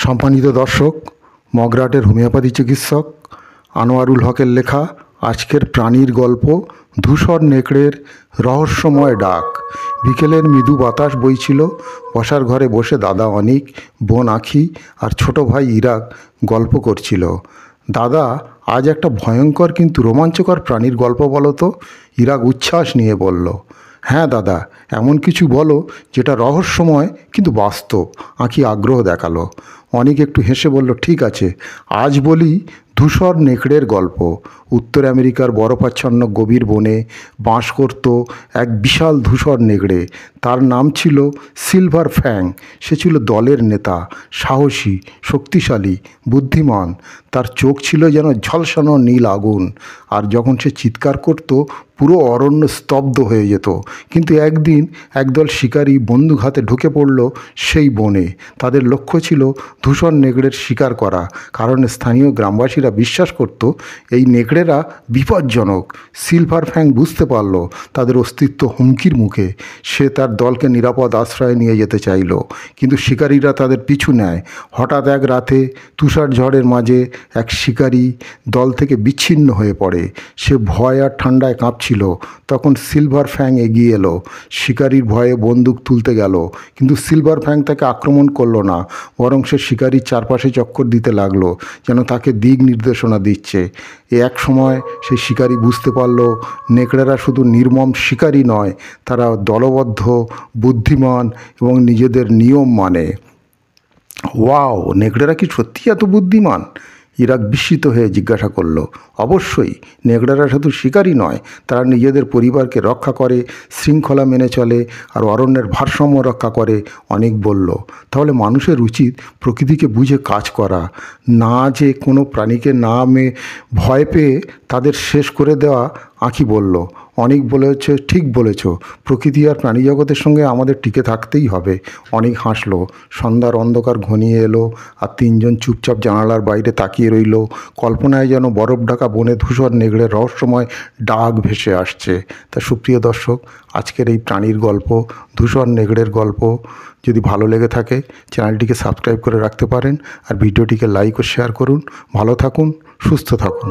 সম্মানিত দর্শক, মগরাটের হোমিওপ্যাথি চিকিৎসক আনোয়ারুল হকের লেখা আজকের প্রাণীর গল্প ধূসর নেকড়ের রহস্যময় ডাক। বিকেলের মৃদু বাতাস বইছিল। বসার ঘরে বসে দাদা অনিক, বোন আখি আর ছোট ভাই ইরাক গল্প করছিল। দাদা, আজ একটা ভয়ঙ্কর কিন্তু রোমাঞ্চকর প্রাণীর গল্প বলো তো। ইরাক উচ্ছ্বাস নিয়ে বলল। হ্যাঁ দাদা, এমন কিছু বলো যেটা রহস্যময় কিন্তু বাস্তব। আঁখি আগ্রহ দেখালো। অনেক একটু হেসে বলল, ঠিক আছে, আজ বলি ধূসর নেকড়ের গল্প। উত্তর আমেরিকার বরফাচ্ছন্ন গভীর বনে বাস করত এক বিশাল ধূসর নেকড়ে। তার নাম ছিল সিলভার ফ্যাং। সে ছিল দলের নেতা, সাহসী, শক্তিশালী, বুদ্ধিমান। তার চোখ ছিল যেন ঝলসানো নীল আগুন। আর যখন সে চিৎকার করত, পুরো অরণ্য স্তব্ধ হয়ে যেত। কিন্তু একদিন একদল শিকারী বন্দুক হাতে ঢুকে পড়ল সেই বনে। তাদের লক্ষ্য ছিল ধূসর নেকড়ের শিকার করা, কারণ স্থানীয় গ্রামবাসীরা বিশ্বাস করত এই নেকড়েরা বিপজ্জনক। সিলভার ফ্যাং বুঝতে পারল তাদের অস্তিত্ব হুমকির মুখে। সে তার দলকে নিরাপদ আশ্রয়ে নিয়ে যেতে চাইল, কিন্তু শিকারীরা তাদের পিছু নেয়। হঠাৎ এক রাতে তুষার ঝড়ের মাঝে এক শিকারী দল থেকে বিচ্ছিন্ন হয়ে পড়ে। সে ভয় আর ঠান্ডায় কাঁপছিল। তখন সিলভার ফ্যাং এগিয়ে এলো। শিকারীর ভয়ে বন্দুক তুলতে গেল, কিন্তু সিলভার ফ্যাং তাকে আক্রমণ করলো না, বরং সে শিকারীর চারপাশে চক্কর দিতে লাগলো, যেন তাকে দিক নির্দেশনা দিচ্ছে। এক সময় সেই শিকারী বুঝতে পারল নেকড়েরা শুধু নির্মম শিকারী নয়, তারা দলবদ্ধ, বুদ্ধিমান এবং নিজেদের নিয়ম মানে। ওয়াও, নেকড়েরা কি সত্যি এত বুদ্ধিমান? ইরাক বিস্মিত হয়ে জিজ্ঞাসা করলো। অবশ্যই, নেকড়েরা শুধু শিকারই নয়, তারা নিজেদের পরিবারকে রক্ষা করে, শৃঙ্খলা মেনে চলে আর অরণ্যের ভারসাম্য রক্ষা করে। অনেক বলল, তাহলে মানুষের উচিত প্রকৃতিকে বুঝে কাজ করা, না যে কোনো প্রাণীকে ভয় পেয়ে তাদের শেষ করে দেওয়া। আঁখি বলল। অনেক বলেছে, ঠিক বলেছ, প্রকৃতি আর প্রাণী জগতের সঙ্গে আমাদের টিকে থাকতেই হবে। অনেক হাসলো। সন্ধ্যার অন্ধকার ঘনিয়ে এলো আর তিনজন চুপচাপ জানালার বাইরে তাকিয়ে রইল। কল্পনায় যেন বরফ ঢাকা বনে ধূসর নেকড়ের রহস্যময় ডাক ভেসে আসছে। তা সুপ্রিয় দর্শক, আজকের এই প্রাণীর গল্প ধূসর নেকড়ের গল্প যদি ভালো লেগে থাকে চ্যানেলটিকে সাবস্ক্রাইব করে রাখতে পারেন, আর ভিডিওটিকে লাইক ও শেয়ার করুন। ভালো থাকুন, সুস্থ থাকুন।